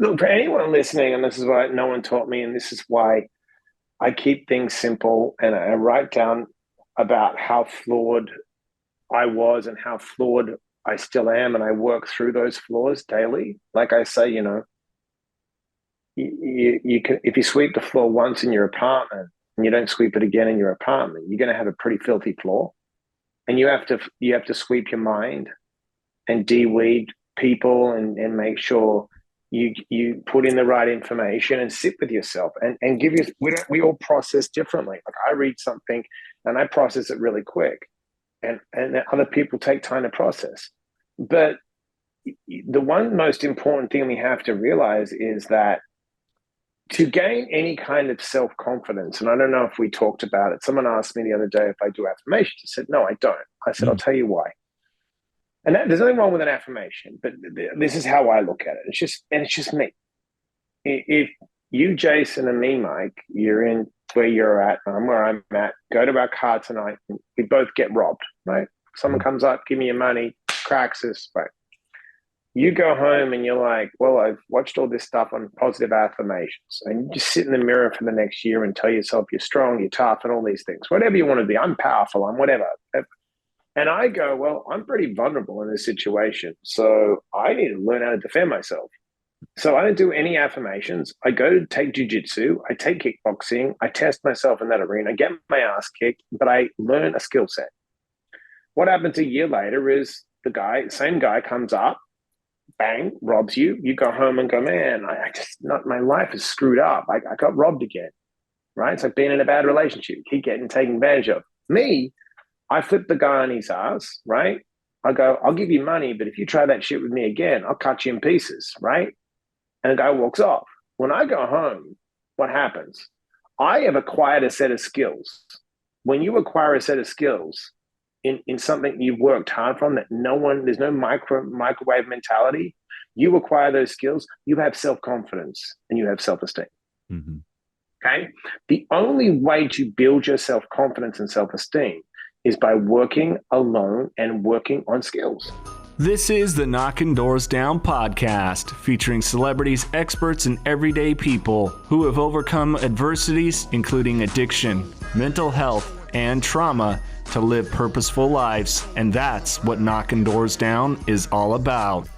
Look, for anyone listening, and this is what no one taught me, and this is why I keep things simple and I write down about how flawed I was and how flawed I still am, and I work through those flaws daily. Like I say, you can, if you sweep the floor once in your apartment and you don't sweep it again in your apartment, you're going to have a pretty filthy floor, and you have to sweep your mind and de-weed people and make sure you put in the right information and sit with yourself and give you we all process differently. Like I read something and I process it really quick, and other people take time to process. But the one most important thing we have to realize is that to gain any kind of self-confidence, and I don't know if we talked about it, someone asked me the other day if I do affirmations. I said no, I don't. I said I'll tell you why. And there's nothing wrong with an affirmation, but this is how I look at it. It's just me. If you, Jason, and me, Mike, you're in where you're at, I'm where I'm at, go to our car tonight, and we both get robbed, right? Someone comes up, give me your money, cracks us, right? You go home and you're like, well, I've watched all this stuff on positive affirmations. And you just sit in the mirror for the next year and tell yourself you're strong, you're tough, and all these things. Whatever you want to be, I'm powerful, I'm whatever. And I go, well, I'm pretty vulnerable in this situation. So I need to learn how to defend myself. So I don't do any affirmations. I go to take jujitsu, I take kickboxing, I test myself in that arena, I get my ass kicked, but I learn a skill set. What happens a year later is the same guy comes up, bang, robs you. You go home and go, man, my life is screwed up. I got robbed again, right? It's like being in a bad relationship. You keep getting taken advantage of. Me, I flip the guy on his ass, right? I go, I'll give you money, but if you try that shit with me again, I'll cut you in pieces, right? And the guy walks off. When I go home, what happens? I have acquired a set of skills. When you acquire a set of skills in something you've worked hard from that there's no microwave mentality, you acquire those skills, you have self-confidence and you have self-esteem. Mm-hmm. Okay? The only way to build your self-confidence and self-esteem is by working alone and working on skills. This is the Knocking Doors Down podcast, featuring celebrities, experts, and everyday people who have overcome adversities, including addiction, mental health, and trauma, to live purposeful lives. And that's what Knocking Doors Down is all about.